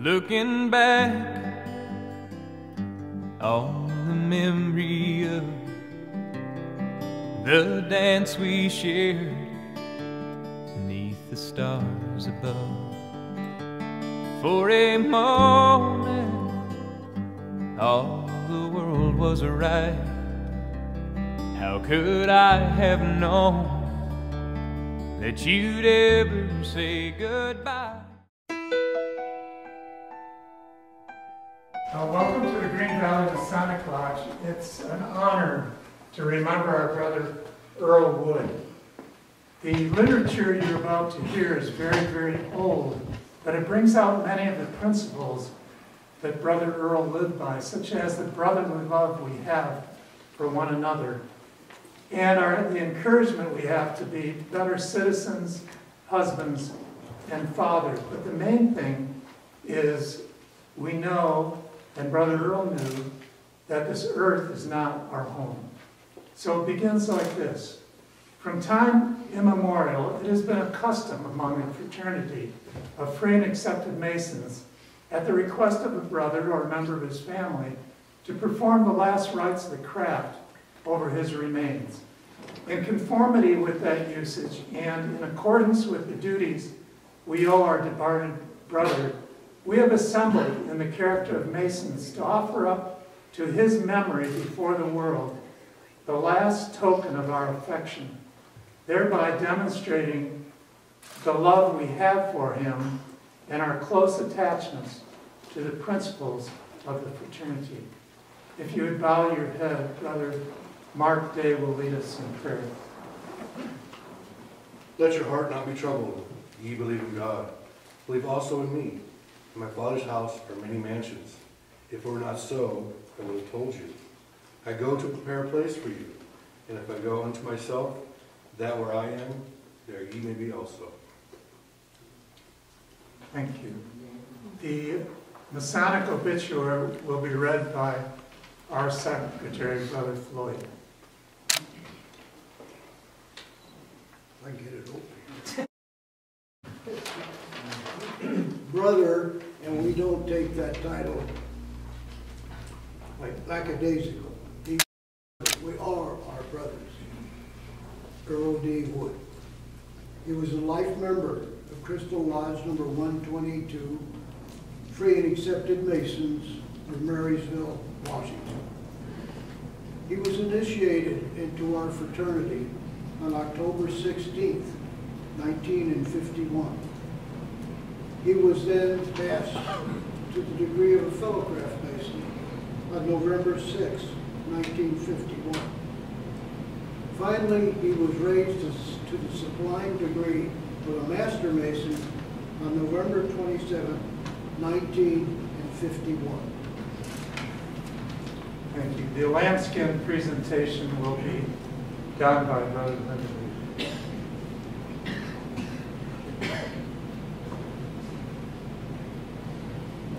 Looking back on the memory of the dance we shared beneath the stars above. For a moment, all the world was right. How could I have known that you'd ever say goodbye? Welcome to the Green Valley Masonic Lodge. It's an honor to remember our brother Earl Wood. The literature you're about to hear is very, very old, but it brings out many of the principles that Brother Earl lived by, such as the brotherly love we have for one another, and the encouragement we have to be better citizens, husbands, and fathers. But the main thing is we know, and Brother Earl knew, that this earth is not our home. So it begins like this. From time immemorial, it has been a custom among the fraternity of free and accepted Masons, at the request of a brother or a member of his family, to perform the last rites of the craft over his remains. In conformity with that usage and in accordance with the duties we owe our departed brother, we have assembled in the character of Masons to offer up to his memory before the world the last token of our affection, thereby demonstrating the love we have for him and our close attachments to the principles of the fraternity. If you would bow your head, Brother Mark Day will lead us in prayer. Let your heart not be troubled. Ye believe in God. Believe also in me. In my Father's house are many mansions. If it were not so, I would have told you. I go to prepare a place for you. And if I go unto myself, that where I am, there ye may be also. Thank you. The Masonic obituary will be read by our secretary, Brother Floyd. I get it open. Brother, and we don't take that title like lackadaisical. We are our brothers. Earl D. Wood. He was a life member of Crystal Lodge number 122, Free and Accepted Masons of Marysville, Washington. He was initiated into our fraternity on October 16th, 1951. He was then passed to the degree of a Fellowcraft Mason on November 6, 1951. Finally, he was raised to the sublime degree of a Master Mason on November 27, 1951. Thank you. The lambskin presentation will be done by Brother Lindsay.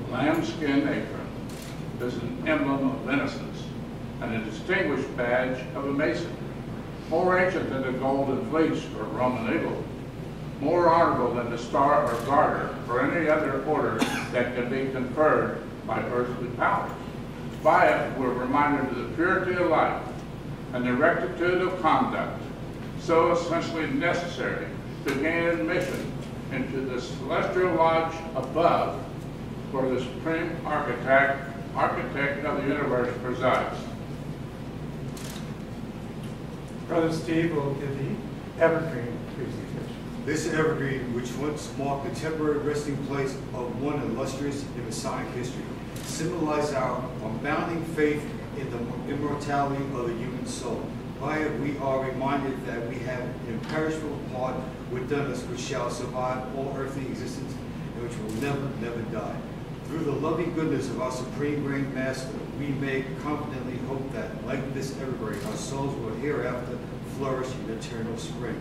The lambskin apron is an emblem of innocence and a distinguished badge of a Mason, more ancient than the golden fleece or Roman eagle, more honorable than the star or garter or any other order that can be conferred by earthly powers. By it, we're reminded of the purity of life and the rectitude of conduct, so essentially necessary to gain admission into the celestial lodge above, where the supreme architect of the universe presides. Brother Steve will give the evergreen presentation. This evergreen, which once marked the temporary resting place of one illustrious in Masonic history, symbolizes our unbounding faith in the immortality of the human soul. By it, we are reminded that we have an imperishable part within us which shall survive all earthly existence and which will never, never die. Through the loving goodness of our Supreme Grand Master, we may confidently hope that, like this evergreen, our souls will hereafter flourish in eternal spring.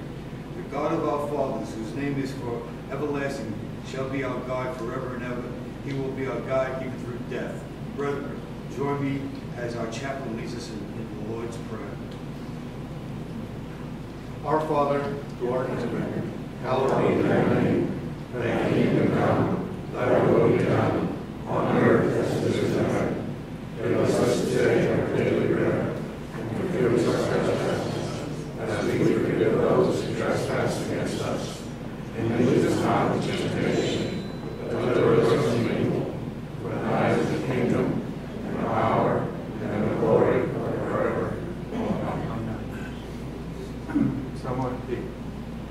The God of our fathers, whose name is for everlasting, shall be our guide forever and ever. He will be our guide even through death. Brethren, join me as our chaplain leads us in the Lord's Prayer. Our Father, who art in heaven, hallowed be thy name. Thy kingdom come, thy will be done,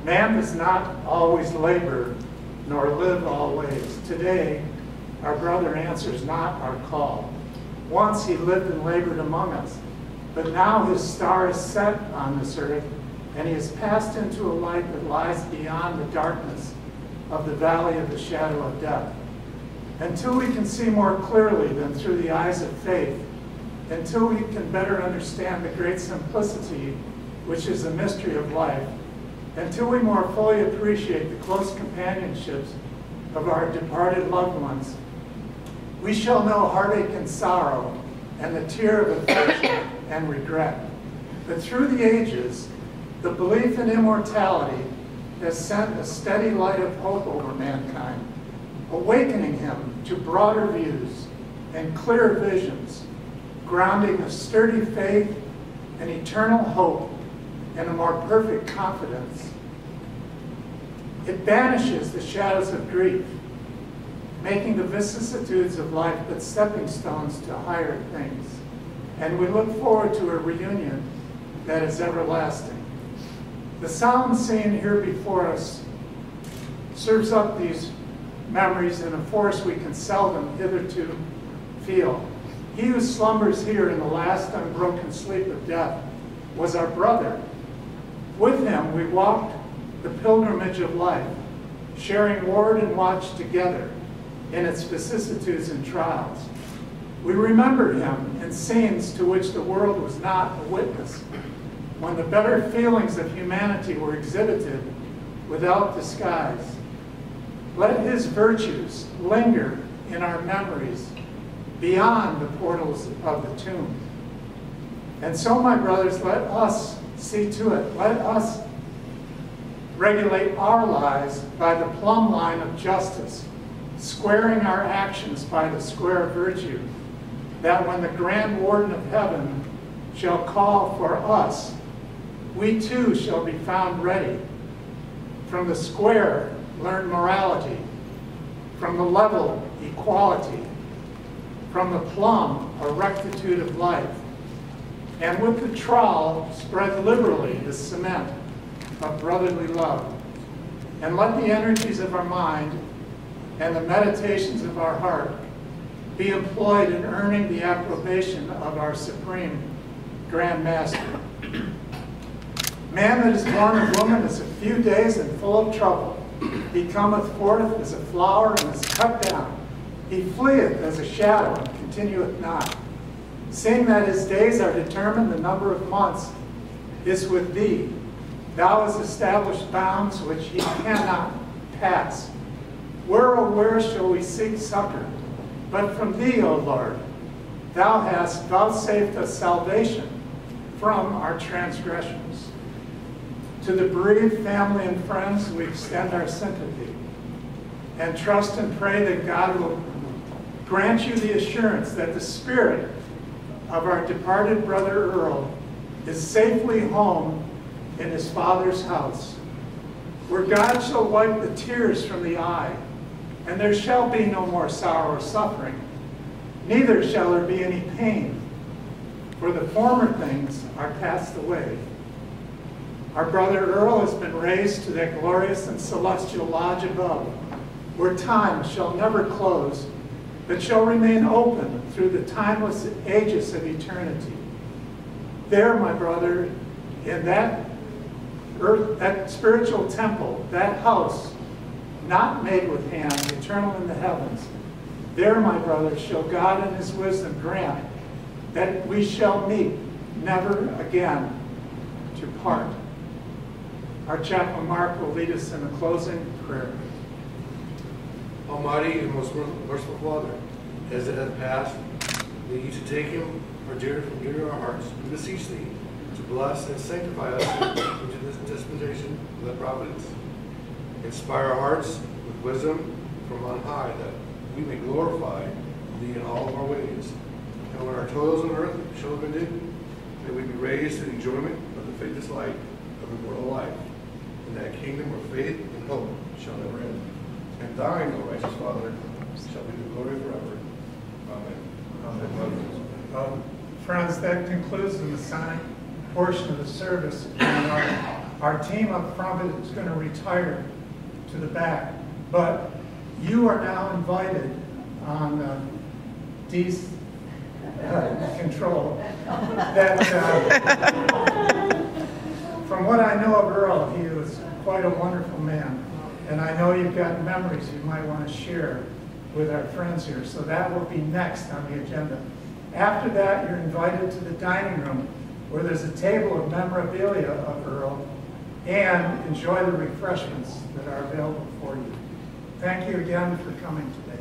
Man does not always labor, nor live always. Today, our brother answers not our call. Once he lived and labored among us, but now his star is set on this earth, and he has passed into a light that lies beyond the darkness of the valley of the shadow of death. Until we can see more clearly than through the eyes of faith, until we can better understand the great simplicity which is the mystery of life, until we more fully appreciate the close companionships of our departed loved ones, we shall know heartache and sorrow and the tear of affection and regret. But through the ages, the belief in immortality has sent a steady light of hope over mankind, awakening him to broader views and clearer visions, grounding a sturdy faith and eternal hope and a more perfect confidence. It banishes the shadows of grief, making the vicissitudes of life but stepping stones to higher things. And we look forward to a reunion that is everlasting. The solemn scene here before us serves up these memories in a force we can seldom hitherto feel. He who slumbers here in the last unbroken sleep of death was our brother. With him we walked the pilgrimage of life, sharing ward and watch together in its vicissitudes and trials. We remembered him in scenes to which the world was not a witness, when the better feelings of humanity were exhibited without disguise. Let his virtues linger in our memories beyond the portals of the tomb. And so, my brothers, let us see to it. Let us regulate our lives by the plumb line of justice, squaring our actions by the square of virtue, that when the grand warden of heaven shall call for us, we too shall be found ready. From the square, learn morality. From the level, equality. From the plumb, a rectitude of life. And with the trowel, spread liberally the cement of brotherly love. And let the energies of our mind and the meditations of our heart be employed in earning the approbation of our supreme Grand Master. Man that is born of woman is a few days and full of trouble. He cometh forth as a flower and is cut down. He fleeth as a shadow and continueth not. Seeing that his days are determined, the number of months is with thee. Thou hast established bounds which he cannot pass. Where, oh, where shall we seek succor? But from thee, O Lord. Thou hast vouchsafed us salvation from our transgressions. To the bereaved family and friends, we extend our sympathy and trust and pray that God will grant you the assurance that the spirit of our departed brother Earl is safely home in his Father's house, where God shall wipe the tears from the eye, and there shall be no more sorrow or suffering, neither shall there be any pain, for the former things are passed away. Our brother Earl has been raised to that glorious and celestial lodge above, where time shall never close, but shall remain open through the timeless ages of eternity. There, my brother, in that earth, that spiritual temple, that house, not made with hands, eternal in the heavens, there, my brother, shall God in his wisdom grant that we shall meet, never again to part. Our chaplain Mark will lead us in a closing prayer. Almighty and most merciful Father, as it hath passed, that you to take him from dear to our hearts, we beseech thee to bless and sanctify us into this dispensation of thy providence. Inspire our hearts with wisdom from on high, that we may glorify thee in all of our ways. And when our toils on earth shall have ended, may we be raised to the enjoyment of the faithless light of immortal life, in that kingdom where faith and hope shall never end. And thine, O righteous Father, shall be the glory forever. Amen. Friends, that concludes the Masonic portion of the service. And our team up front is going to retire to the back. But you are now invited on Dee's control. That, from what I know of Earl, he was quite a wonderful man. And I know you've got memories you might want to share with our friends here. So that will be next on the agenda. After that, you're invited to the dining room where there's a table of memorabilia of Earl, and enjoy the refreshments that are available for you. Thank you again for coming today.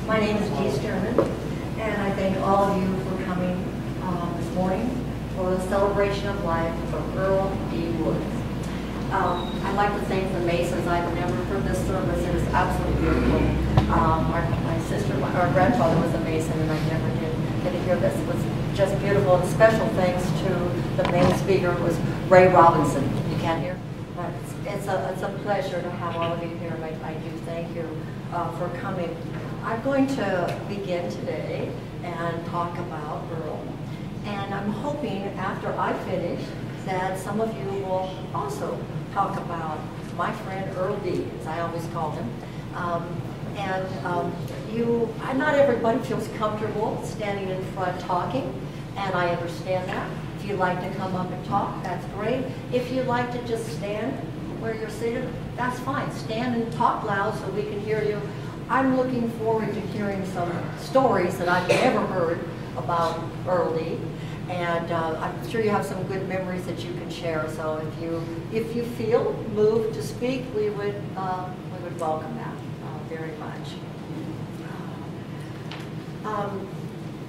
My name is Dee Sterman, and I thank all of you for coming this morning for the celebration of life of Earl D. Woods. I'd like to thank the Masons. I've never heard this service. It is absolutely beautiful. My sister, our grandfather was a Mason, and I never did get to hear this. It was just beautiful, and special thanks to the main speaker, who was Ray Robinson. You can't hear? But it's a pleasure to have all of you here, and I do thank you for coming. I'm going to begin today and talk about Earl. And I'm hoping after I finish that some of you will also talk about my friend Earl D, as I always call him. Not everybody feels comfortable standing in front talking, and I understand that. If you'd like to come up and talk, that's great. If you'd like to just stand where you're seated, that's fine. Stand and talk loud so we can hear you. I'm looking forward to hearing some stories that I've never heard about Earl D. And I'm sure you have some good memories that you can share. So if you feel moved to speak, we would welcome that very much.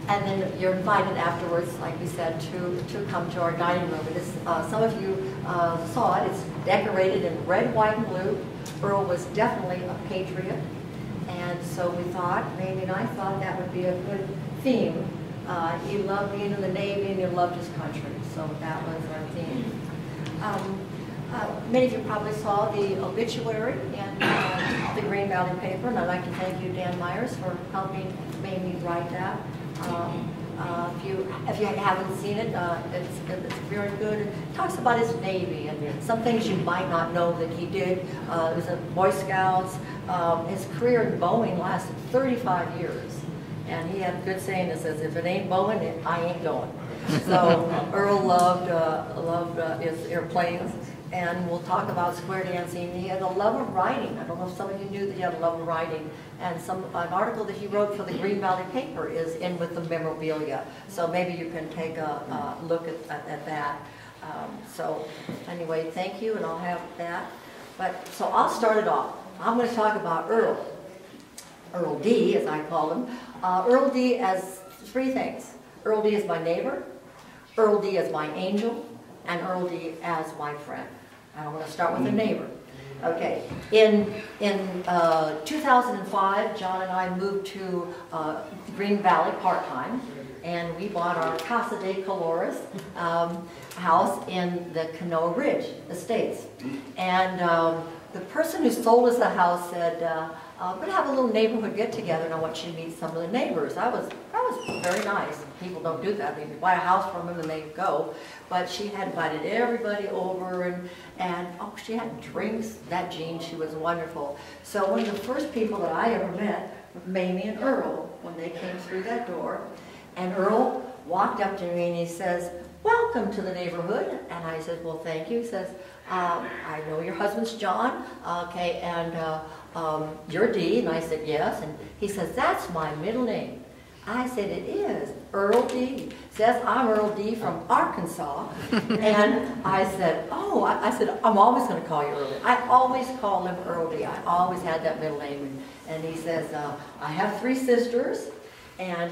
And then you're invited afterwards, like we said, to come to our dining room. It is, some of you saw it. It's decorated in red, white, and blue. Earl was definitely a patriot. And so we thought, Mamie and I thought that would be a good theme. He loved being in the Navy and he loved his country. So that was our theme. Many of you probably saw the obituary in the Green Valley paper, and I'd like to thank you, Dan Myers, for helping Mamie write that. If you haven't seen it, it's very good. It talks about his Navy and some things you might not know that he did. He was in Boy Scouts. His career in Boeing lasted 35 years. And he had a good saying that says, if it ain't Boeing, I ain't going. So Earl loved his airplanes. And we'll talk about square dancing. He had a love of writing. I don't know if some of you knew that he had a love of writing. And an article that he wrote for the Green Valley paper is in with the memorabilia. So maybe you can take a look at that. So anyway, thank you, and I'll have that. So I'll start it off. I'm going to talk about Earl. Earl D, as I call him. Earl D as three things. Earl D is my neighbor. Earl D is my angel. And Earl D as my friend. I want to start with a neighbor. Okay, in 2005, John and I moved to Green Valley part-time, and we bought our Casa de Colores house in the Canoa Ridge Estates. And the person who sold us the house said, we're going to have a little neighborhood get-together, and I want you to meet some of the neighbors. That was very nice. People don't do that. They buy a house from them and they go. But she had invited everybody over, and oh, she had drinks. That Jean, she was wonderful. So one of the first people that I ever met was Mamie and Earl when they came through that door. And Earl walked up to me and he says, "Welcome to the neighborhood." And I said, "Well, thank you." He says, "I know your husband's John, okay, and you're Dee." And I said, "Yes." And he says, "That's my middle name." I said, "It is, Earl D." Says, "I'm Earl D from Arkansas." And I said, "Oh," I said, "I'm always going to call you Earl D." I always call him Earl D. I always had that middle name. And he says, "I have 3 sisters, And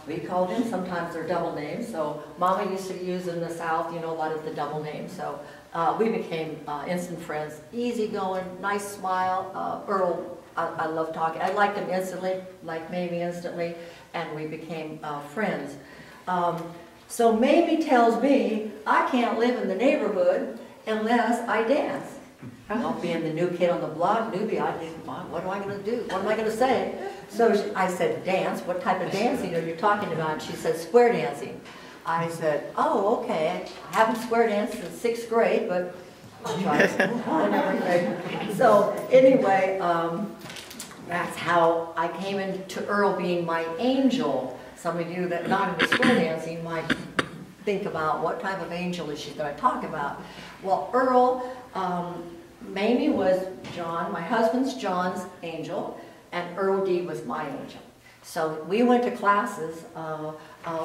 we called them, sometimes they're double names. So Mama used to use in the South, you know, a lot of the double names. So we became instant friends. Easygoing, nice smile. Earl, I love talking. I liked him instantly, like Mamie instantly, and we became friends. So Mamie tells me I can't live in the neighborhood unless I dance. Well, being the new kid on the block, newbie, I didn't, what am I going to do? What am I going to say? So I said, dance? What type of dancing are you talking about? She said, square dancing. I said, oh, okay. I haven't square danced since 6th grade, but I'll try it and everything. So anyway, that's how I came into Earl being my angel. Some of you that not into square dancing might think about what type of angel is she going to talk about. Well, Earl, Mamie was John, my husband's John's angel, and Earl D was my angel. So we went to classes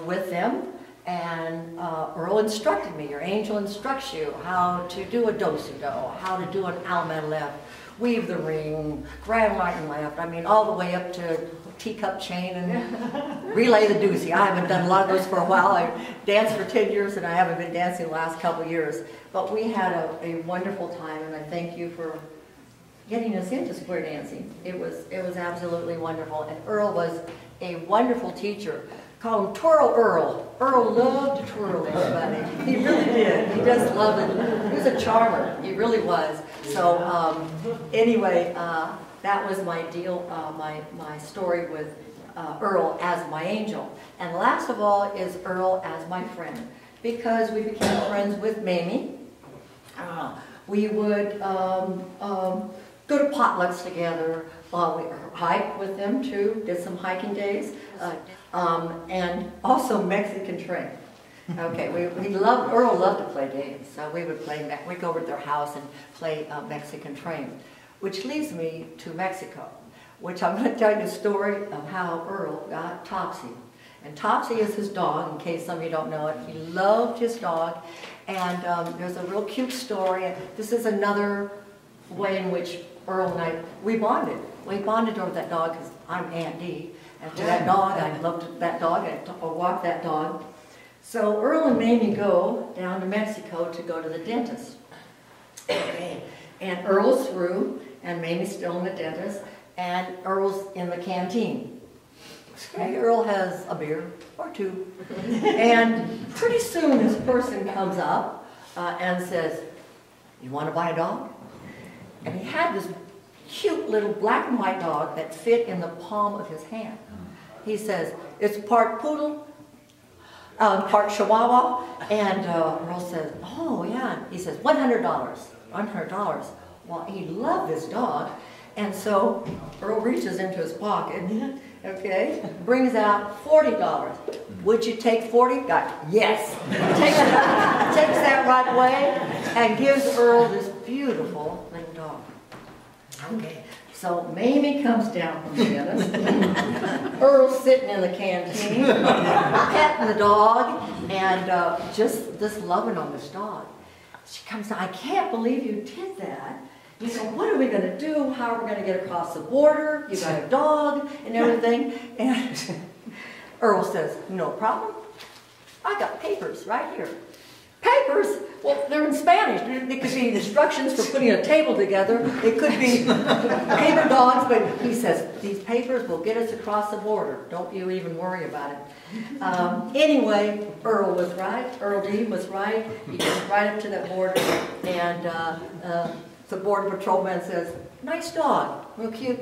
with them, and Earl instructed me. Your angel instructs you how to do a do-si-do, how to do an allemande left, weave the ring, grand line left, I mean all the way up to teacup chain and relay the doozy. I haven't done a lot of those for a while. I danced for 10 years and I haven't been dancing the last couple of years. But we had a wonderful time, and I thank you for getting us into square dancing. It was absolutely wonderful. And Earl was a wonderful teacher. Call him Twirl Earl. Earl loved to twirl everybody. He really did. He just loved it. He was a charmer. He really was. So anyway, that was my deal, my story with Earl as my angel. And last of all is Earl as my friend, because we became friends with Mamie. We would go to potlucks together. We hiked with them too, did some hiking days, and also Mexican train. Okay, Earl loved to play games, so we'd go over to their house and play Mexican train. Which leads me to Mexico, which I'm going to tell you the story of how Earl got Topsy. And Topsy is his dog, in case some of you don't know it. He loved his dog, and there's a real cute story. This is another way in which Earl and we bonded. We bonded over that dog because I'm Aunt Dee, and to that dog, I loved that dog, I walked that dog. So Earl and Mamie go down to Mexico to go to the dentist. Okay. And Earl's through, and Mamie's still in the dentist, and Earl's in the canteen. Okay, Earl has a beer or two. And pretty soon this person comes up and says, you want to buy a dog? And he had this cute little black and white dog that fit in the palm of his hand. He says, it's part poodle, part chihuahua, and Earl says, oh yeah. He says, $100. $100. Well, he loved this dog, and so Earl reaches into his pocket, okay, brings out $40. Would you take 40? Yes. Takes that right away and gives Earl this beautiful little dog. Okay, so Mamie comes down from the dentist. Earl's sitting in the canteen, petting the dog, and just loving on this dog. She comes down, I can't believe you did that. You know, what are we going to do? How are we going to get across the border? You got a dog and everything. And Earl says, no problem. I got papers right here. Papers? Well, they're in Spanish. It could be instructions for putting a table together. It could be paper dogs, but he says, these papers will get us across the border. Don't you even worry about it. Anyway, Earl was right. Earl D was right. He gets right up to that border, and the border patrolman says, nice dog, real cute.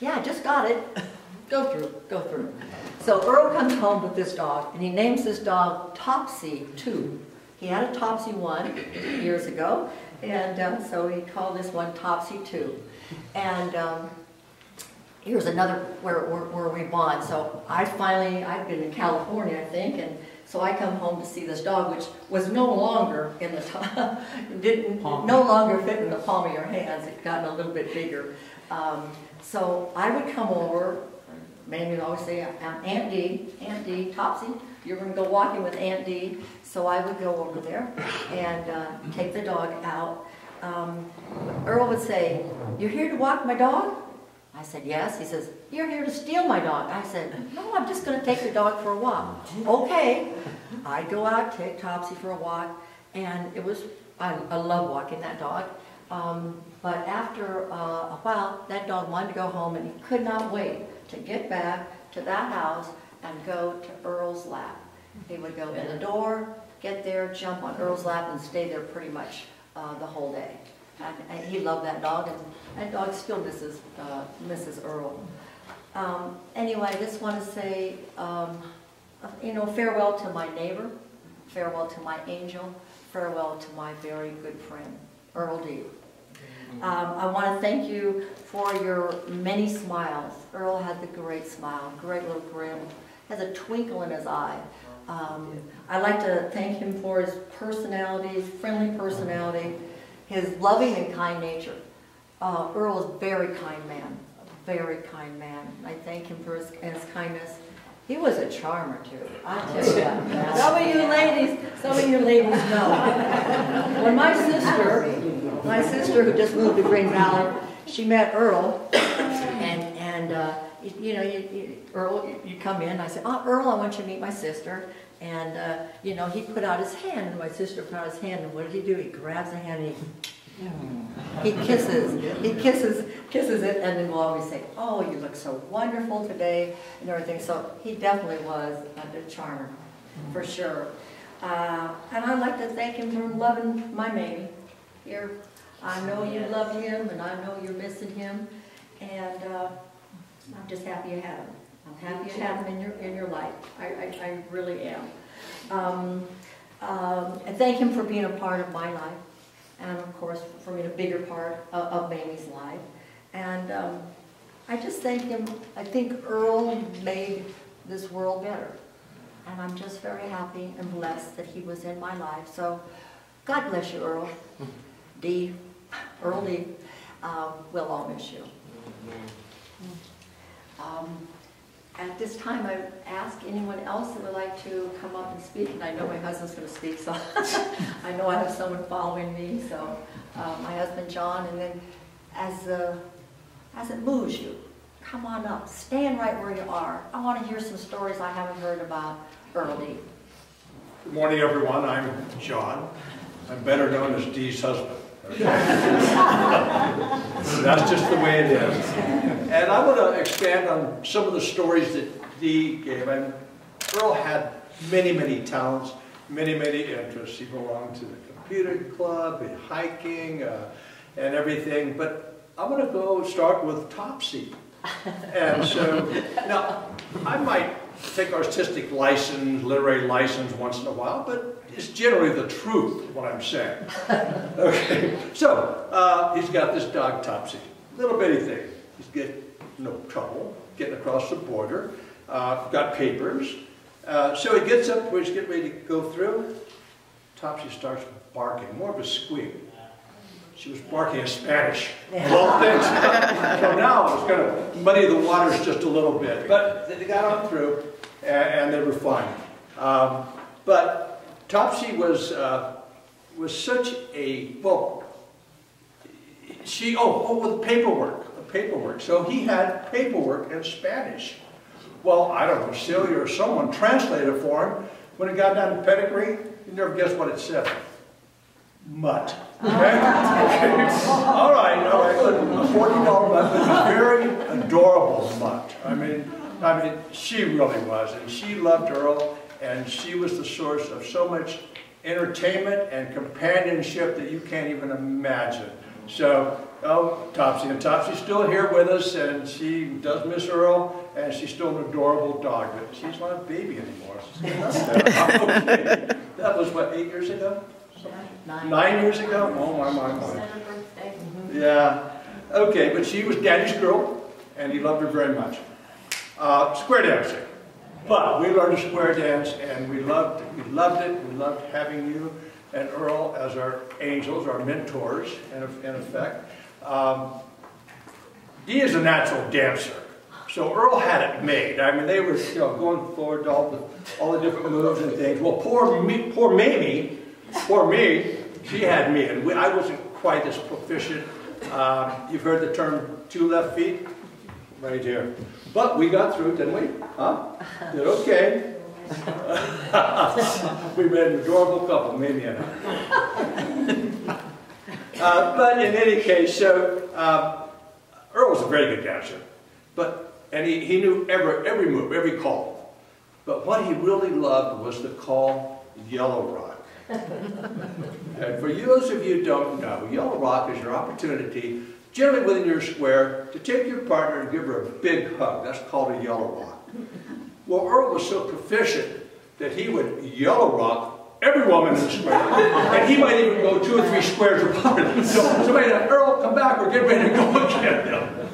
Yeah, just got it. Go through, go through. So Earl comes home with this dog, and he names this dog Topsy 2. He had a Topsy 1 years ago, and so he called this one Topsy 2. And here's another where we bond. So I've been in California, I think, and so I come home to see this dog, which was no longer in the no longer fit in the palm of your hands. It gotten a little bit bigger. So I would come over. Mamie would always say, Aunt Dee, Topsy, you're going to go walking with Aunt Dee. So I would go over there and take the dog out. Earl would say, you're here to walk my dog? I said, yes. He says, you're here to steal my dog. I said, no, I'm just going to take your dog for a walk. Okay. I'd go out, take Topsy for a walk, and it was, I love walking that dog. But after a while, that dog wanted to go home, and he could not wait to get back to that house and go to Earl's lap. He would go in the door, get there, jump on Earl's lap, and stay there pretty much the whole day. And he loved that dog, and that dog still misses Earl. Anyway, I just want to say, you know, farewell to my neighbor, farewell to my angel, farewell to my very good friend, Earl D. I want to thank you for your many smiles. Earl had the great smile, great little grin, has a twinkle in his eye. I'd like to thank him for his personality, his friendly personality, his loving and kind nature. Earl is a very kind man, a very kind man. I thank him for his kindness. He was a charmer too, I tell you that. Some of you ladies know. When my sister who just moved to Green Valley, she met Earl, and you know, Earl, you come in, I said, oh, Earl, I want you to meet my sister. And, you know, he put out his hand, and my sister put out his hand, and what did he do? He grabs the hand, and he kisses it, and then we'll always say, oh, you look so wonderful today, and everything. So he definitely was a charmer, for sure. And I'd like to thank him for loving my Mamie here. I know you love him, and I know you're missing him, and I'm just happy you have him. I'm happy you have him in your life. I really am. And thank him for being a part of my life, and of course for being a bigger part of Mamie's life. And I just thank him. I think Earl made this world better, and I'm just very happy and blessed that he was in my life. So God bless you, Earl. Earl D. We'll all miss you. At this time, I ask anyone else that would like to come up and speak, and I know my husband's going to speak, so I know I have someone following me. So my husband John, and then as it moves you, come on up, stand right where you are. I want to hear some stories I haven't heard about Earl D. Good morning, everyone. I'm John. I'm better known as Dee's husband. That's just the way it is. And I want to expand on some of the stories that Dee gave. And Earl had many, many talents, many, many interests. He belonged to the computer club, and hiking, and everything. But I want to go start with Topsy. And so, now, I might take artistic license, literary license once in a while, but it's generally the truth, what I'm saying. Okay, so he's got this dog, Topsy. Little bitty thing. He's getting no trouble getting across the border. Got papers. So he gets up where he's getting ready to go through. Topsy starts barking, more of a squeak. She was barking in Spanish, of all things. So now it's going to muddy the waters just a little bit. But they got on through, and they were fine. But Topsy was such a, well, with paperwork. So he had paperwork in Spanish. Well, I don't know, Celia or someone translated it for him. When it got down to pedigree, you never guess what it said. Mutt. Okay? All right, a $40 mutt, but a very adorable mutt. I mean, she really was, and she loved Earl, and she was the source of so much entertainment and companionship that you can't even imagine. So, Topsy, and Topsy's still here with us, and she does miss Earl, and she's still an adorable dog, but she's not a baby anymore. Okay. That was, what, 8 years ago? 9 years ago? Oh, my. Yeah. Okay, but she was Daddy's girl, and he loved her very much. Square dancing. But we learned to square dance, and we loved it. We loved having you and Earl as our angels, our mentors, in effect. He is a natural dancer. So Earl had it made. I mean, they were, going forward to all the different moves and things. Well, poor Mamie, she had me, and I wasn't quite as proficient. You've heard the term 2 left feet? right here. But we got through, didn't we? Huh? Did okay. We made an adorable couple, Mimi and I. But in any case, so Earl was a very good dancer, and he knew every move, every call. But what he really loved was the call Yellow Rock. And for those of you who don't know, Yellow Rock is your opportunity, generally within your square, to take your partner and give her a big hug. That's called a Yellow Rock. Well, Earl was so proficient that he would Yellow Rock every woman in the square. And he might even go 2 or 3 squares apart. So somebody said, Earl, come back, we're getting ready to go again.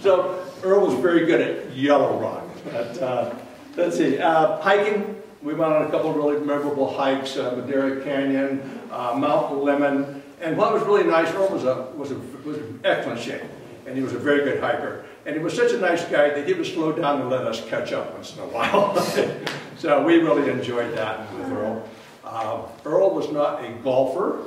So Earl was very good at Yellow Rock. But, let's see, hiking. We went on a couple of really memorable hikes, Madera Canyon, Mount Lemmon. And what was really nice, Earl was in excellent shape. And he was a very good hiker. And he was such a nice guy that he would slow down and let us catch up once in a while. So we really enjoyed that with Earl. Earl was not a golfer.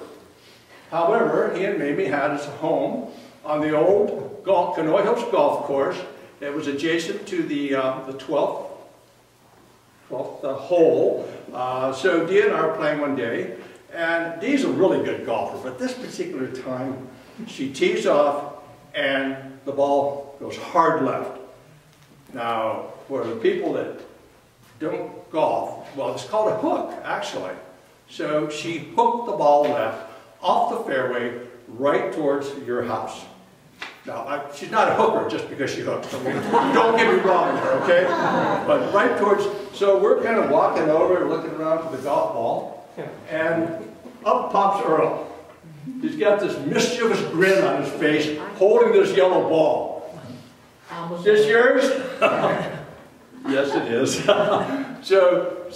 However, he and Mimi had his home on the old Canoy Hills Golf Course. It was adjacent to the 12th hole. So Dee and I were playing one day, and Dee's a really good golfer, but this particular time, she tees off, and the ball goes hard left. Now, for the people that don't golf, well, it's called a hook, actually. So she hooked the ball left off the fairway right towards your house. Now, she's not a hooker just because she hooked. I mean, don't get me wrong there, okay? But right towards, so we're kind of walking over, looking around for the golf ball, and up pops Earl. He's got this mischievous grin on his face, holding this yellow ball. Is this yours? Yes, it is. So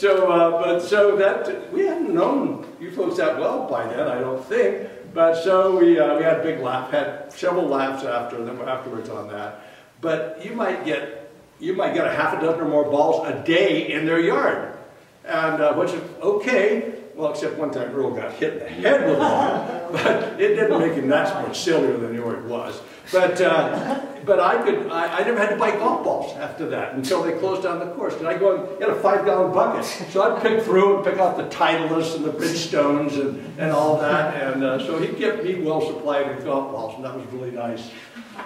that we hadn't known you folks that well by then, I don't think. But so we had a big laugh, had several laughs afterwards on that. But you might get a half a dozen or more balls a day in their yard, and which is okay. Well, except one time Earl got hit in the head with a ball, but it didn't make him that much sillier than he already was. But I never had to buy golf balls after that until they closed down the course. And I go and get a 5-gallon bucket. So I'd pick through and pick out the Titleist and the Bridgestones and all that. And so he'd get me well supplied with golf balls, and that was really nice.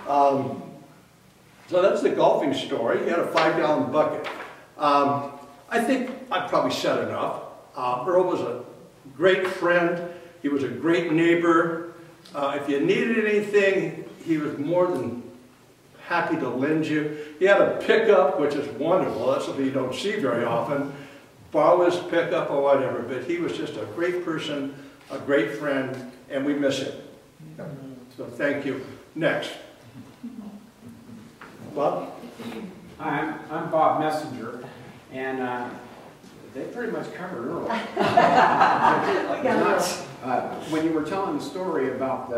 So that's the golfing story. He had a 5-gallon bucket. I think I've probably said enough. Earl was a great friend. He was a great neighbor. If you needed anything, he was more than happy to lend you. He had a pickup, which is wonderful. That's something you don't see very often. Borrow his pickup or whatever. But he was just a great person, a great friend, and we miss him. So thank you. Next. Bob? Hi, I'm Bob Messenger, and they pretty much covered Earl. When you were telling the story about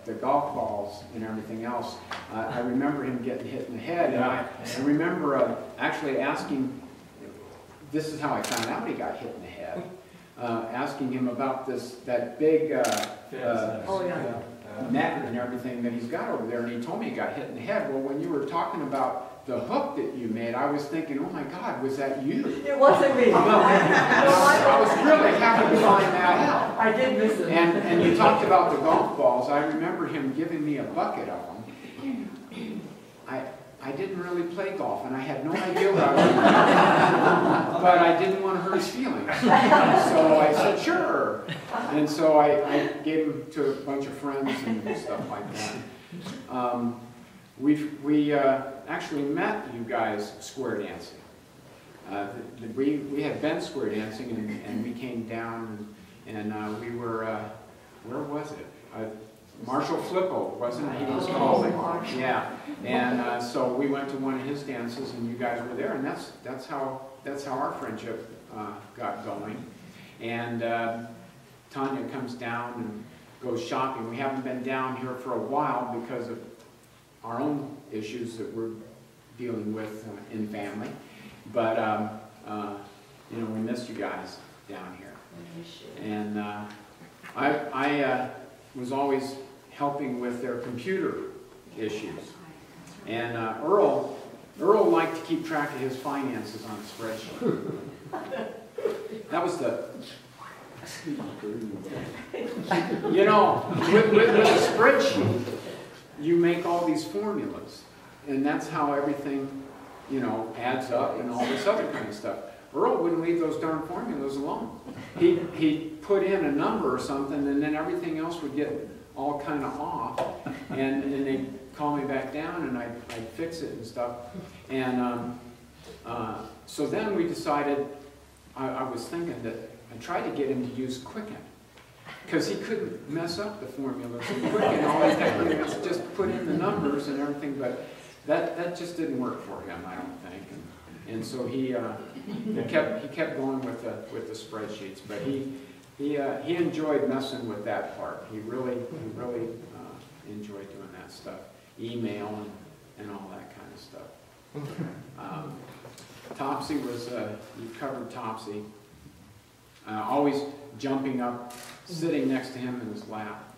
the golf balls and everything else, I remember him getting hit in the head, and I remember actually asking, this is how I found out he got hit in the head, asking him about that big net and everything that he's got over there, and he told me he got hit in the head. Well, when you were talking about the hook that you made, I was thinking, oh my God, was that you? It wasn't me. I was really happy to find that out. I did miss it. And you talked about the golf balls. I remember him giving me a bucket of them. I didn't really play golf, and I had no idea what I was doing. But I didn't want to hurt his feelings. So I said, sure. And so I gave them to a bunch of friends and stuff like that. We actually met you guys square dancing. We had been square dancing, and we came down, and we were, where was it? Marshall Flippo, wasn't it? He was called. Yeah, and so we went to one of his dances, and you guys were there, and that's how our friendship got going. And Tanya comes down and goes shopping. We haven't been down here for a while because of our own issues that we're dealing with in family, but you know, we miss you guys down here. And I was always helping with their computer issues, and Earl Earl liked to keep track of his finances on a spreadsheet. That was the, you know, with a spreadsheet, you make all these formulas. And that's how everything, you know, adds up and all this other kind of stuff. Earl wouldn't leave those darn formulas alone. He'd put in a number or something, and then everything else would get all kind of off. And they'd call me back down, and I'd fix it and stuff. And so then we decided, I was thinking that I tried to get him to use Quicken, because he couldn't mess up the formulas in Quicken. All he had to do was just put in the numbers and everything, but that just didn't work for him, I don't think. And so he kept going with the spreadsheets, but he enjoyed messing with that part. He really enjoyed doing that stuff, email and all that kind of stuff. Topsy was, you covered Topsy, always jumping up, sitting next to him in his lap.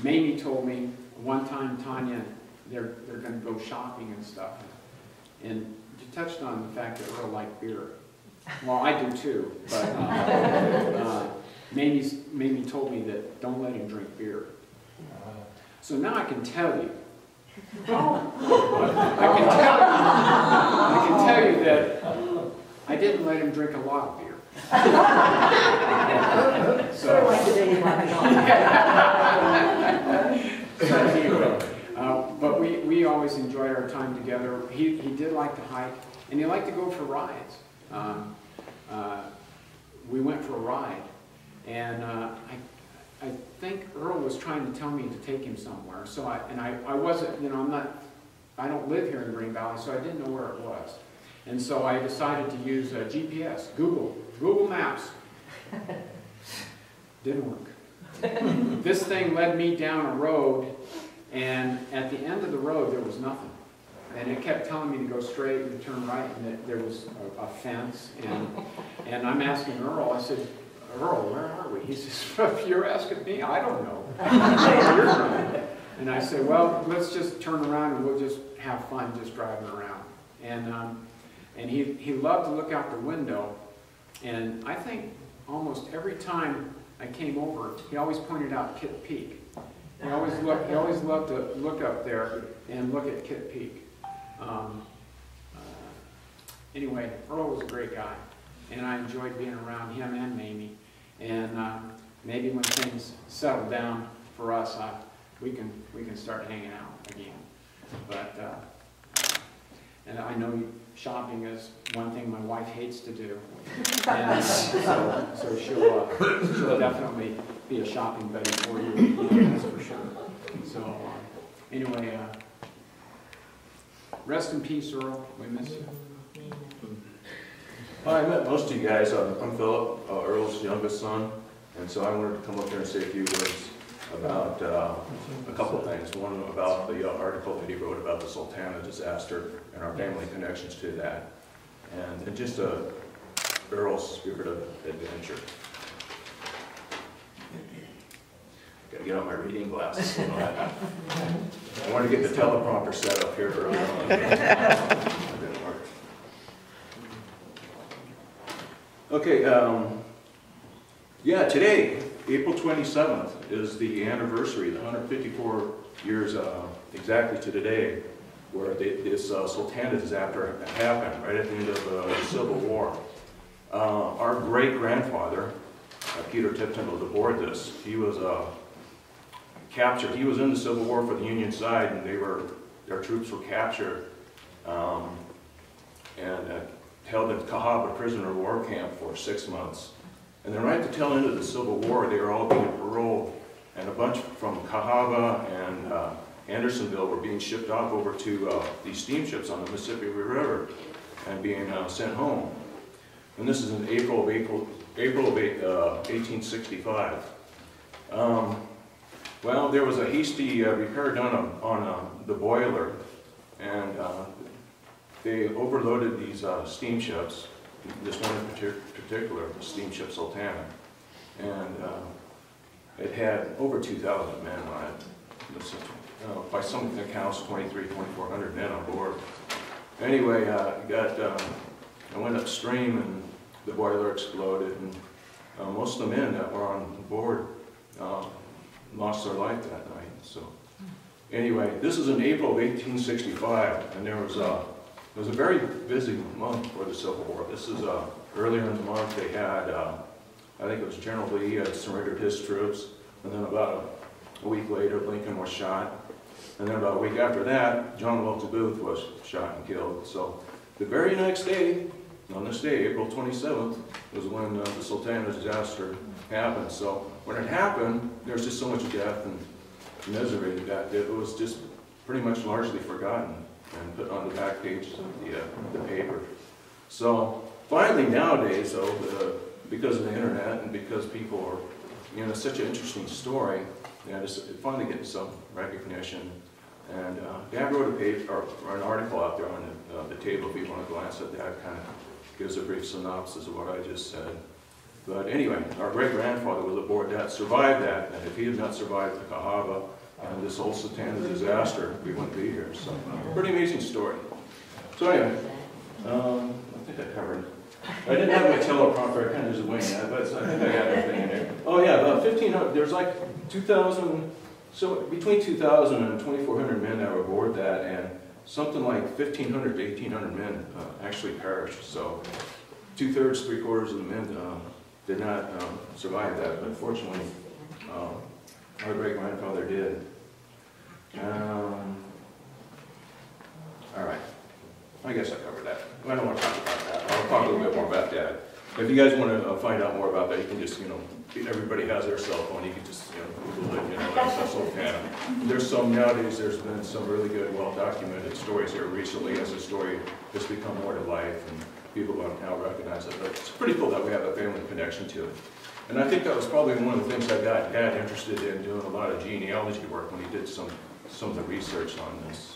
Mamie told me one time, Tanya, they're going to go shopping and stuff. And you touched on the fact that Earl liked beer. Well, I do too, but Mamie told me that don't let him drink beer. So now I can tell you. I can tell you that I didn't let him drink a lot of beer. So anyway, but we always enjoyed our time together. He did like to hike, and he liked to go for rides. We went for a ride, and I think Earl was trying to tell me to take him somewhere. So I wasn't, you know, I don't live here in Green Valley, so I didn't know where it was. And so I decided to use GPS, Google Maps. Didn't work. This thing led me down a road, and at the end of the road there was nothing. And it kept telling me to go straight and turn right, and there was a fence. And I'm asking Earl, I said, Earl, where are we? He says, if you're asking me, I don't know. And I said, well, let's just turn around and we'll just have fun just driving around. And he loved to look out the window. And I think almost every time I came over, he always pointed out Kitt Peak. He always loved to look up there and look at Kitt Peak. Anyway, Earl was a great guy, and I enjoyed being around him and Mamie. And maybe when things settle down for us, we can start hanging out again. But and I know shopping is one thing my wife hates to do, and so she'll definitely be a shopping buddy for you, that's for sure. So anyway, rest in peace, Earl. We miss you. Hi, I met most of you guys. I'm Philip, Earl's youngest son, and so I wanted to come up here and say a few words about a couple of things. One about the article that he wrote about the Sultana disaster and our family connections to that, and just Earl's spirit of adventure. Gotta get out my reading glasses. I want to get the teleprompter set up here early on. Okay, yeah, today, April 27th, is the anniversary, the 154 years exactly to today, where this Sultana disaster happened, right at the end of the Civil War. Our great-grandfather, Peter Tipton, was aboard this. He was captured. He was in the Civil War for the Union side, and their troops were captured and held in Cahaba prisoner of war camp for 6 months. And then right at the tail end of the Civil War, they were all being paroled, and a bunch from Cahaba and Andersonville were being shipped off over to these steamships on the Mississippi River and being sent home. And this is in April of 1865. Well, there was a hasty repair done on the boiler, and they overloaded these steamships, this one in particular, the steamship Sultana, and it had over 2,000 men on it. by some accounts, 2,400 men on board. Anyway, I went upstream and the boiler exploded, and most of the men that were on board lost their life that night. So anyway, this is in April of 1865, and it was a very busy month for the Civil War. This is earlier in the month they had, I think it was General Lee had surrendered his troops, and then about a week later Lincoln was shot, and then about a week after that John Wilkes Booth was shot and killed. So the very next day, on this day, April 27th, was when the Sultana disaster happened. So when it happened, there was just so much death and misery that it was just pretty much largely forgotten and put on the back pages of the paper. So finally nowadays, though, because of the internet and because people are, you know, such an interesting story, you know, it's finally getting some recognition. And Dad wrote a paper or an article out there on the table if you want to glance at that. Kind of gives a brief synopsis of what I just said. But anyway, our great-grandfather was aboard that, survived that, and if he had not survived the Cahaba and this whole Sultana disaster, we wouldn't be here. So, pretty amazing story. So anyway, I think I covered. I didn't have my teleprompter, I kind of just winged that, but I think I got everything in there. Oh yeah, about 1,500, there's like 2,000, so between 2,000 and 2,400 men that were aboard that, and something like 1,500 to 1,800 men actually perished. So 2/3, 3/4 of the men did not survive that, but fortunately, our great-grandfather did. All right, I guess I covered that. I don't want to talk about that. I'll talk a little bit more about that. If you guys want to find out more about that, you can just, you know, everybody has their cell phone. You can just, you know, Google it, you know, that's Sultana. There's some nowadays. There's been some really good, well-documented stories here recently as the story has become more to life, and people don't now recognize it. But it's pretty cool that we have a family connection to it. And I think that was probably one of the things that got Dad interested in doing a lot of genealogy work when he did some of the research on this.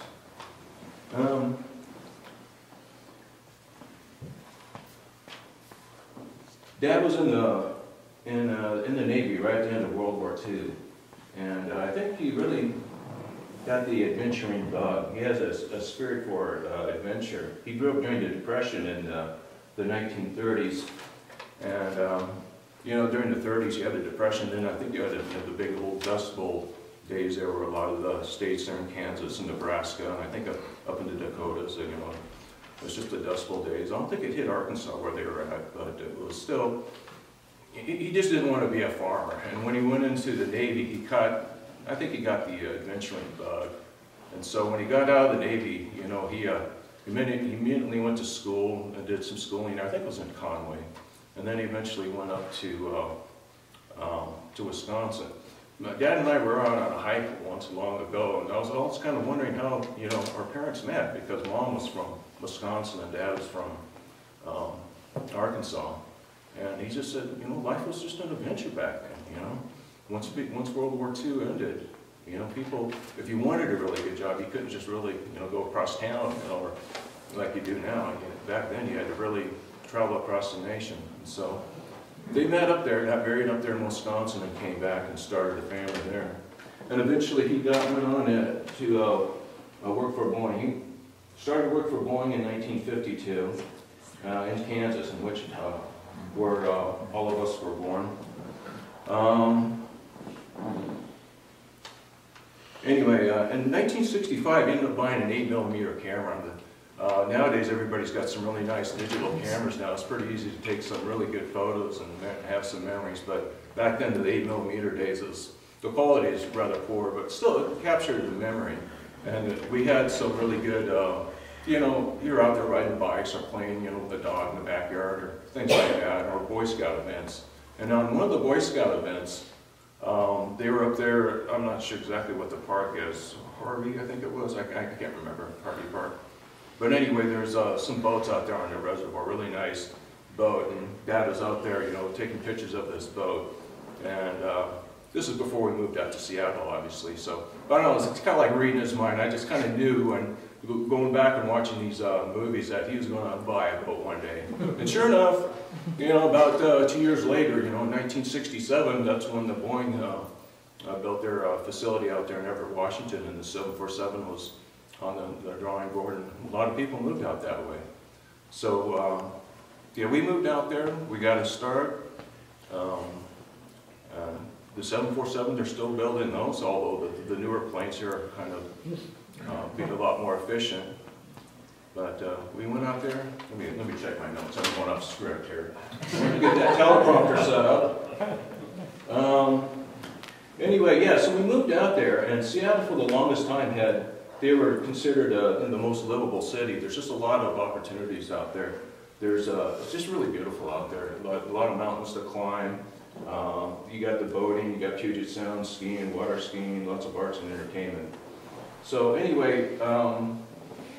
Dad was in the Navy right at the end of World War II, and I think he really got the adventuring bug. He has a spirit for adventure. He grew up during the Depression in the 1930s, and you know, during the 30s you had the Depression, then I think you had the big old Dust Bowl days. There were a lot of the states there in Kansas and Nebraska, and I think up in the Dakotas, you know, it was just the Dust Bowl days. I don't think it hit Arkansas where they were at, but it was still, he just didn't want to be a farmer. And when he went into the Navy, I think he got the adventuring bug. And so when he got out of the Navy, you know, he immediately went to school and did some schooling. I think it was in Conway. And then he eventually went up to Wisconsin. My dad and I were out on a hike once long ago, and I was always kind of wondering how, you know, our parents met, because Mom was from Wisconsin and Dad was from Arkansas. And he just said, you know, life was just an adventure back then, you know. Once World War II ended, you know, people, if you wanted a really good job, you couldn't just really, you know, go across town, you know, or like you do now. Back then you had to really travel across the nation. And so they met up there, got married up there in Wisconsin, and came back and started a family there. And eventually he went on to work for Boeing. He started work for Boeing in 1952 in Kansas, in Wichita, where all of us were born. Anyway, in 1965, he ended up buying an 8mm camera. Nowadays, everybody's got some really nice digital cameras now. It's pretty easy to take some really good photos and have some memories. But back then, the 8mm days, the quality is rather poor, but still, it captured the memory. And we had some really good, you know, you're out there riding bikes or playing, you know, with a dog in the backyard or things like that, or Boy Scout events. And on one of the Boy Scout events, they were up there, I'm not sure exactly what the park is, Harvey, I think it was, I can't remember, Harvey Park. But anyway, there's some boats out there on the reservoir, really nice boat, and Dad was out there, you know, taking pictures of this boat. And this is before we moved out to Seattle, obviously, so, I don't know, it's kind of like reading his mind. I just kind of knew, and going back and watching these movies, that he was going to buy a boat one day. And sure enough, you know, about 2 years later, you know, in 1967, that's when the Boeing built their facility out there in Everett, Washington, and the 747 was on the drawing board, and a lot of people moved out that way. So, yeah, we moved out there, we got a start. The 747, they're still building those, although the newer planes here are kind of being a lot more efficient. But we went out there. Let me check my notes. I'm going off script here. I'm going to get that teleprompter set up. Anyway, yeah. So we moved out there, and Seattle for the longest time they were considered in the most livable city. There's just a lot of opportunities out there. It's just really beautiful out there. A lot of mountains to climb. You got the boating, you got Puget Sound skiing, water skiing, lots of arts and entertainment. So anyway.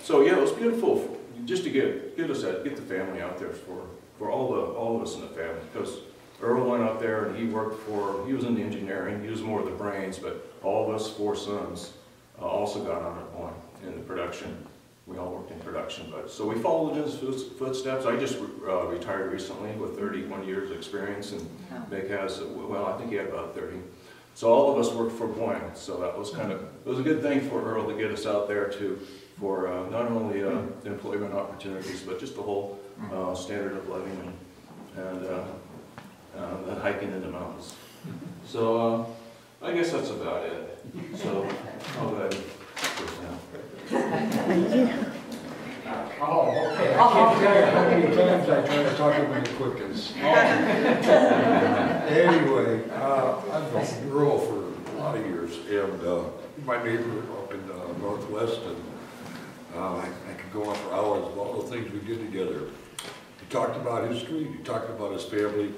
So yeah, it was beautiful just to get the family out there for all of us in the family, because Earl went out there and he was in the engineering, he was more of the brains, but all of us 4 sons also got on in the production. We all worked in production, so we followed in his footsteps. I just retired recently with 31 years of experience, and Mick has, well, I think he had about 30. So all of us worked for Boeing, so that was it was a good thing for Earl to get us out there for not only employment opportunities, but just the whole standard of living and the hiking in the mountains. So I guess that's about it. So I'll go ahead and Oh, okay. I can't tell you how many times I try to talk him into quickness. Anyway, I've known Earl for a lot of years, and my neighbor up in the Northwest, and I could go on for hours of all the things we did together. He talked about history, he talked about his family.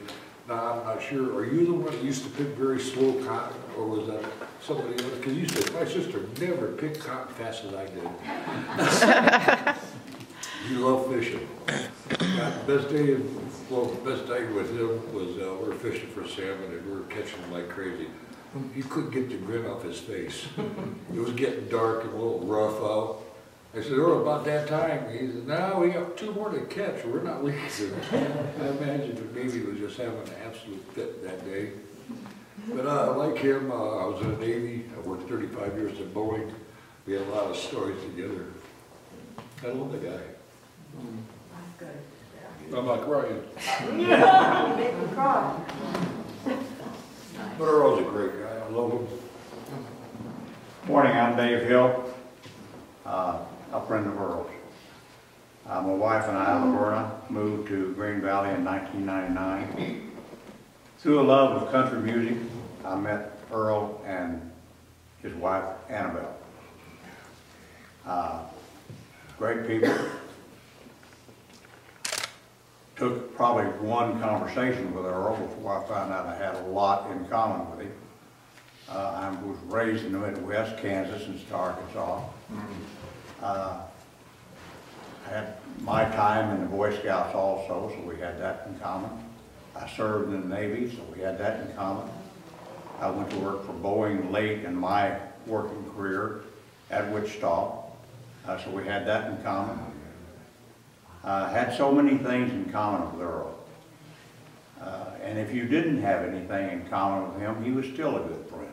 Now, I'm not sure, are you the one that used to pick very slow cotton, or was that somebody else? Because you said, my sister never picked cotton fast as I did. You love fishing. The best day with him was we were fishing for salmon, and we were catching them like crazy. You couldn't get the grin off his face. It was getting dark and a little rough out. I said, "Oh, about that time." He said, "No, we got 2 more to catch. We're not leaving." I imagine that maybe he was just having an absolute fit that day. But like him, I was in the Navy. I worked 35 years at Boeing. We had a lot of stories together. I love the guy. That's good. I'm like Ryan. You make me cry. But Earl's a great guy. I love him. Morning, I'm Dave Hill, a friend of Earl's. My wife and I, Laverna, moved to Green Valley in 1999. Through a love of country music, I met Earl and his wife, Annabelle. Great people. Took probably one conversation with Earl before I found out I had a lot in common with him. I was raised in the Midwest, Kansas and Arkansas. I had my time in the Boy Scouts also, so we had that in common. I served in the Navy, so we had that in common. I went to work for Boeing late in my working career at Wichita, so we had that in common. Had so many things in common with Earl. And if you didn't have anything in common with him, he was still a good friend.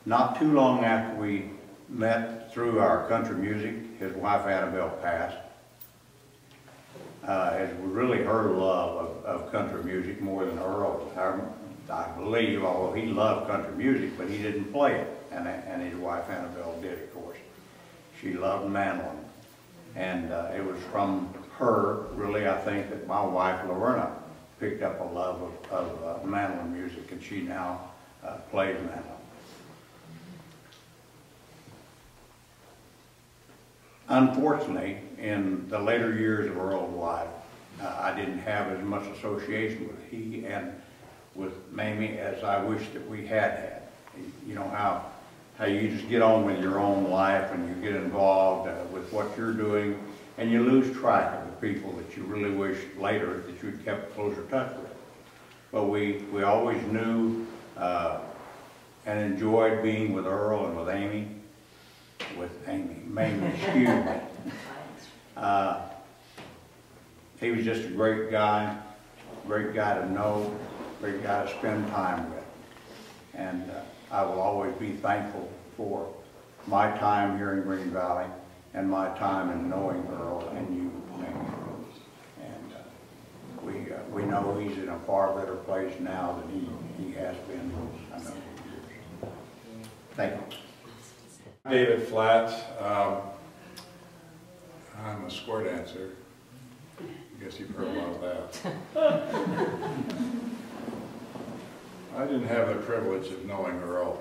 Not too long after we met through our country music, his wife Annabelle passed. As we really her love of country music more than Earl. I believe, although he loved country music, but he didn't play it. And his wife Annabelle did, of course. She loved mandolin. And it was from her, really, I think, that my wife, Laverna, picked up a love of mandolin music, and she now plays mandolin. Unfortunately, in the later years of Earl's life, I didn't have as much association with he and with Mamie as I wish that we had. You know how you just get on with your own life and you get involved with what you're doing, and you lose track of the people that you really wish later that you'd kept closer touch with. But we always knew and enjoyed being with Earl and with Mamie, excuse me. He was just a great guy to know, great guy to spend time with. And I will always be thankful for my time here in Green Valley and my time in knowing Earl and you, Mamie. And we know he's in a far better place now than he has been for a number of years. Thank you. David Flatt. I'm a square dancer. I guess you've heard about that. I didn't have the privilege of knowing Earl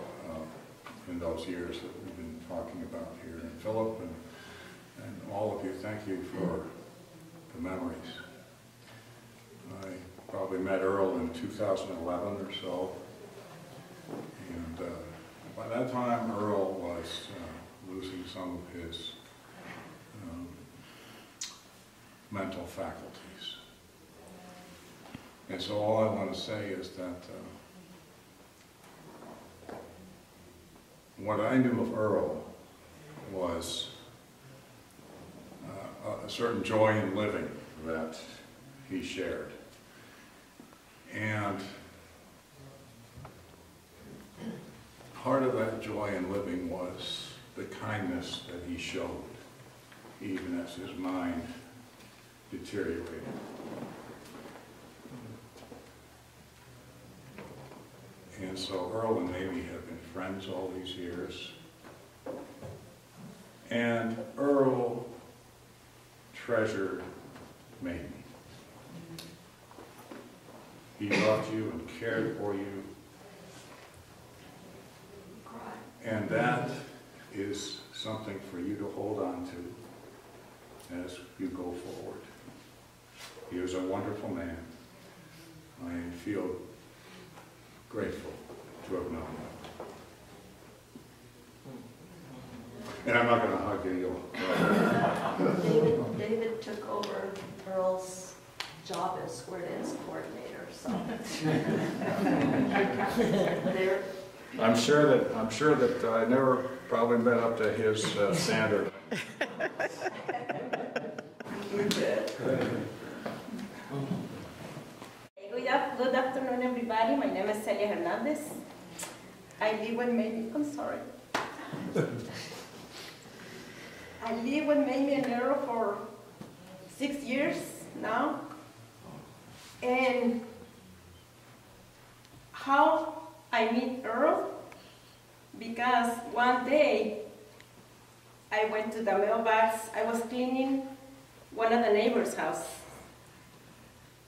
in those years that we've been talking about here. And Philip and all of you, thank you for the memories. I probably met Earl in 2011 or so. And by that time, Earl was losing some of his mental faculties. And so all I want to say is that what I knew of Earl was a certain joy in living that he shared. And part of that joy in living was the kindness that he showed, even as his mind deteriorated. And so Earl and Mamie have been friends all these years. And Earl treasured Mamie. He loved you and cared for you. And that is something for you to hold on to as you go forward. He was a wonderful man. I feel grateful to have known him. And I'm not going to hug you. David took over Earl's job as square dance coordinator, so. I'm sure that I never probably met up to his standard. Good afternoon, everybody. My name is Celia Hernandez. I live with Mamie. I'm sorry. I live with Mamie and Earl for 6 years now. And how I meet Earl? Because one day I went to the mailbox. I was cleaning one of the neighbor's house.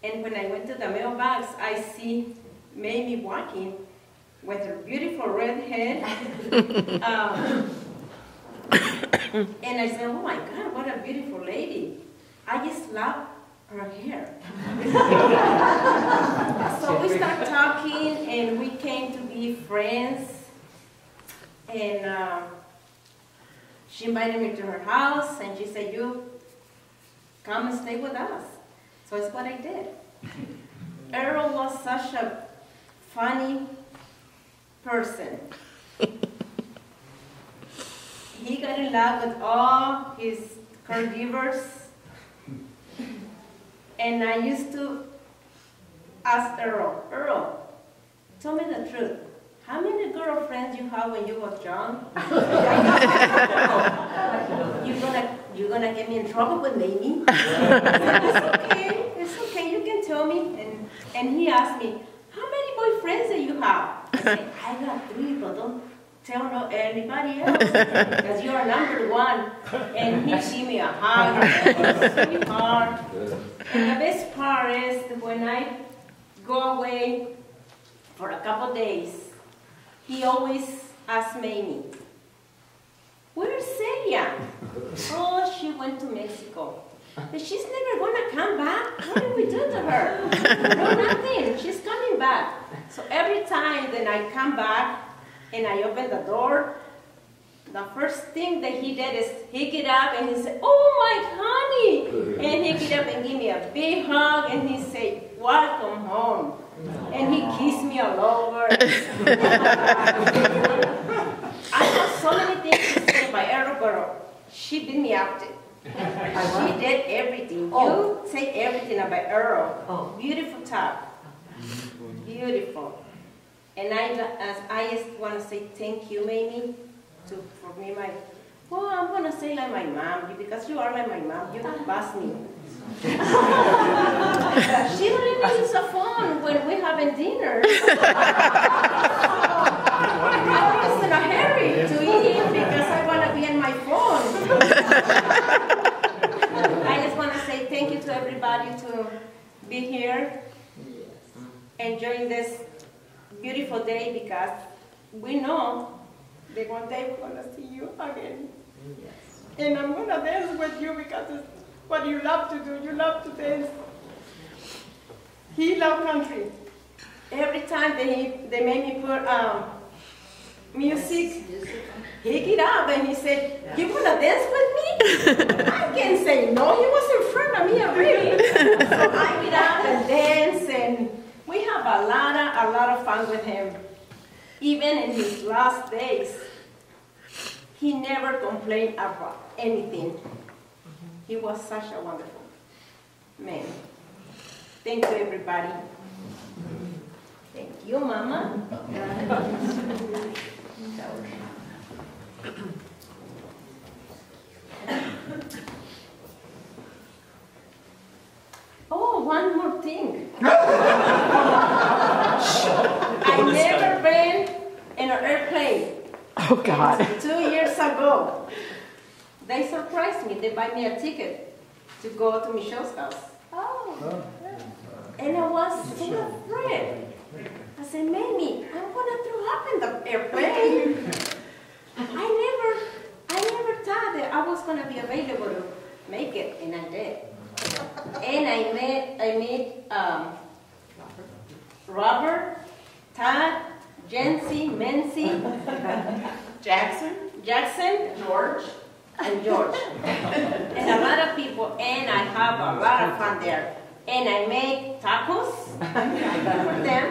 And when I went to the mailbox, I see Mamie walking with her beautiful red head. And I said, oh my God, what a beautiful lady. I just love her hair. So we started talking and we came to be friends. And she invited me to her house and she said, you come and stay with us. So that's what I did. Earl was such a funny person. He got in love with all his caregivers. And I used to ask Earl, tell me the truth. How many girlfriends you have when you was young? You're gonna get me in trouble with Mamie? It's okay, you can tell me. And he asked me, how many boyfriends do you have? I said, I got 3, but don't tell anybody else, because you're number 1. And he gave me a hug, and sweetheart. And the best part is that when I go away for a couple days, he always asks Mamie, where's Celia? Oh, she went to Mexico. But she's never gonna come back. What did we do to her? No, nothing. She's coming back. So every time that I come back and I open the door, the first thing that he did is he get up and he said, oh my honey. And he get up and give me a big hug and he said, welcome home. And he kissed me all over. I have so many things to say about Earl, but she beat me out. She did everything. You say everything about Earl. Beautiful talk. Beautiful. And I just want to say thank you, Mamie, for me, well, I'm going to say like my mom, because you are like my mom. You boss me. She really needs a phone when we're having dinner. I was in a hurry to eat because I want to be on my phone. I just want to say thank you to everybody to be here, enjoying this beautiful day, because we know that one day we're going to see you again. And I'm going to dance with you because it's what you love to do. You love to dance. He loved country. Every time they made me put music, he get up and he said, "You want to dance with me?" I can't say no. He was in front of me already. So I get up and dance, and we have a lot of fun with him. Even in his last days, he never complained about anything. He was such a wonderful man. Thank you, everybody. Thank you, Mama. Oh, one more thing. I never been in an airplane. Oh, God. 2 years ago, they surprised me. They buy me a ticket to go to Michelle's house. Oh. And I was so afraid. I said, Mamie, I'm going to throw up in the airplane. I never thought that I was going to be available to make it, and I did. And I met Robert, Todd, Jency, Mency, Jackson, George, and a lot of people, and I have a lot of fun there. And I make tacos for them.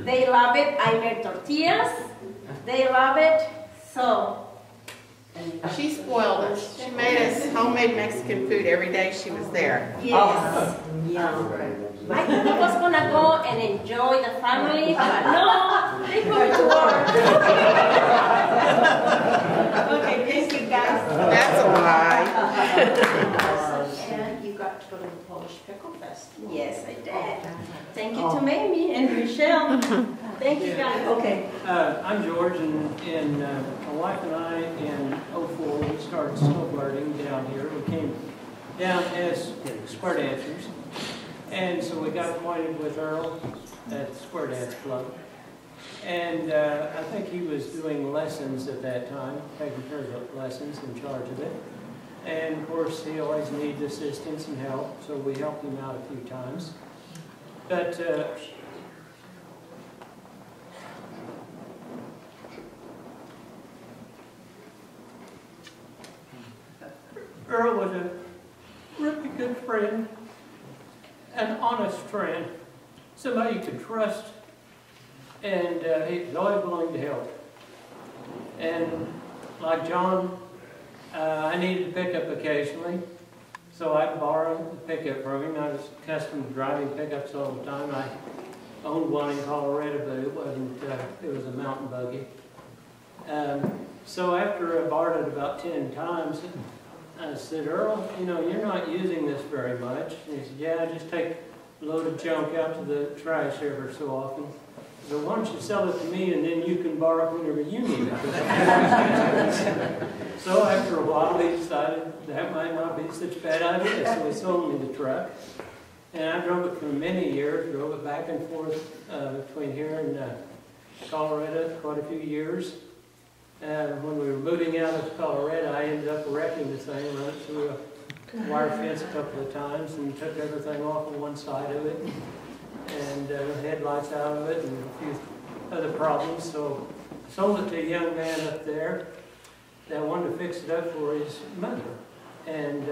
They love it. I make tortillas. They love it. So She spoiled us. She made us homemade Mexican food every day she was there. yes, I thought I was gonna go and enjoy the family, but no, they go to work. Okay, thank you guys. That's a lie. And you got to go to the Polish Pickle Fest. Yes, I did. Thank you to Mamie and Michelle. Thank you guys. Okay. I'm George, and my wife and I in '04 we started snowboarding down here. We came down as square dancers, and so we got acquainted with Earl at the Square Dance Club. And I think he was doing lessons at that time, taking care of the lessons, in charge of it. And of course, he always needs assistance and help, so we helped him out a few times. But Earl was a really good friend, an honest friend, somebody you could trust, and he was always willing to help. And like John, I needed a pickup occasionally, so I'd borrow the pickup from him. I was accustomed to driving pickups all the time. I owned one in Colorado, but it wasn't, it was a mountain buggy. So after I borrowed it about 10 times, I said, Earl, you know, you're not using this very much. And he said, yeah, I just take a load of junk out to the trash every so often. So why don't you sell it to me, and then you can borrow it whenever you need it. So after a while, we decided that might not be such a bad idea, so we sold me the truck. And I drove it for many years, drove it back and forth between here and Colorado quite a few years. When we were moving out of Colorado, I ended up wrecking the thing, run it through a wire fence a couple of times, and took everything off of one side of it, and headlights out of it, and a few other problems. So I sold it to a young man up there that wanted to fix it up for his mother. And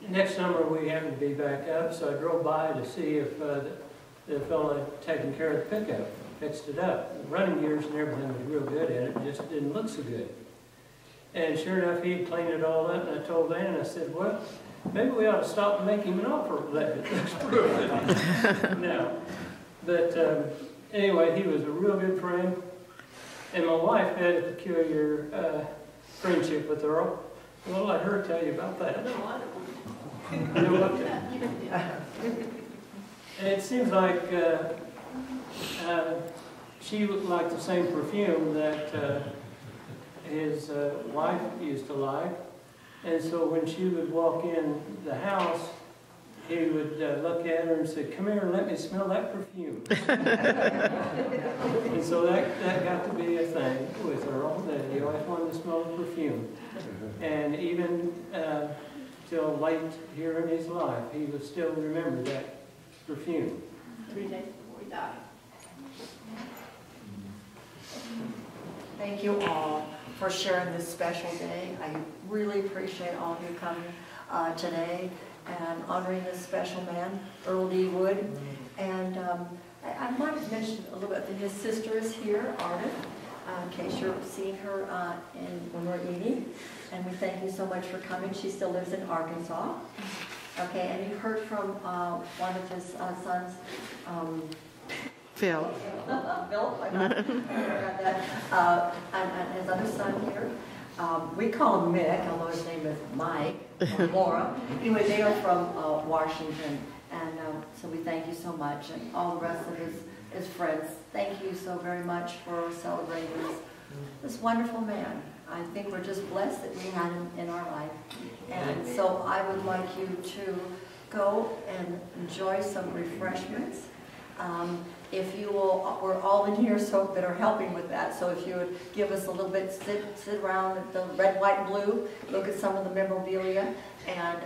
next summer we happened to be back up, so I drove by to see if the fellow had taken care of the pickup, fixed it up. The running gears and everything was real good at it, it just didn't look so good. And sure enough, he had cleaned it all up, and I told Dan, I said, well, maybe we ought to stop and make him an offer of that. It looks pretty good. No. But anyway, he was a real good friend. And my wife had a peculiar friendship with Earl. Well, let her tell you about that. And it seems like she liked the same perfume that his wife used to like. And so when she would walk in the house, he would look at her and say, "Come here and let me smell that perfume." And so that got to be a thing with Earl, that he always wanted to smell the perfume. And even till late here in his life, he would still remember that perfume. 3 days before he died. Thank you all for sharing this special day. I really appreciate all of you coming today and honoring this special man, Earl D. Wood. And I might have mentioned a little bit that his sister is here, Arden, in case you're seeing her when we're eating. And we thank you so much for coming. She still lives in Arkansas. Okay, and you heard from one of his sons, Phil. Bill, I got that. And his other son here. We call him Mick, although his name is Mike, or Laura. Anyway, they are from Washington. And so we thank you so much. And all the rest of his friends, thank you so very much for celebrating this wonderful man. I think we're just blessed that we had him in our life. And so I would like you to go and enjoy some refreshments. If you will, we're all in here that are helping with that. So if you would give us a little bit, sit around at the red, white, blue, look at some of the memorabilia, and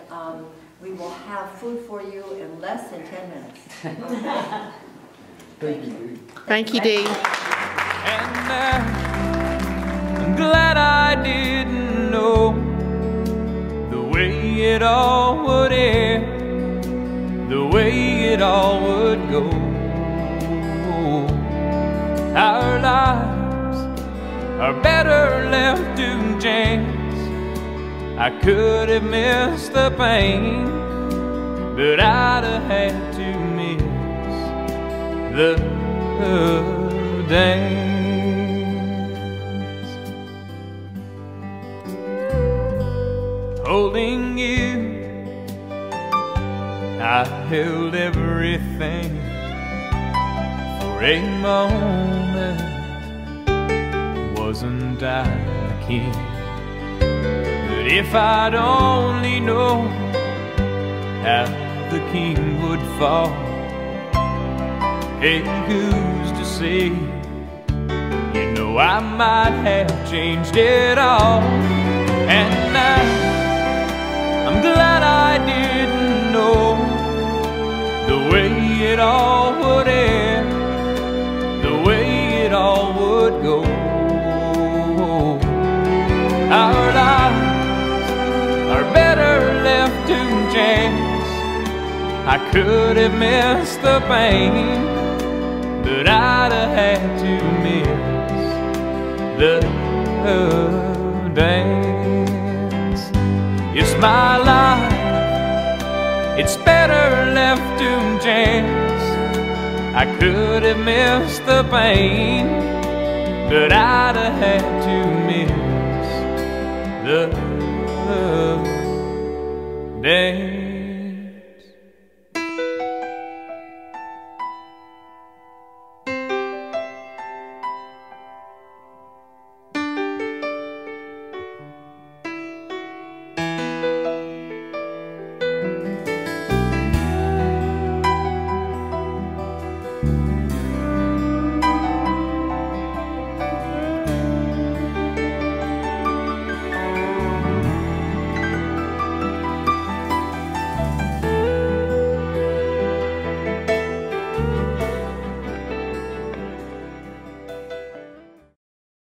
we will have food for you in less than 10 minutes. Thank you. Thank you, Dee. And I'm glad I didn't know the way it all would end, the way it all would go. Our lives are better left to chance. I could have missed the pain, but I'd have had to miss the dance. Holding you, I held everything. For a moment, wasn't I the king? But if I'd only known how the king would fall, hey, who's to say? You know I might have changed it all. And now I'm glad I didn't know the way it all would end, the way it all would go. Our lives are better left to chance. I could have missed the pain, but I'd have had to miss the dance. It's my life, it's better left to chance. I could have missed the pain, but I'd have had to miss the dance.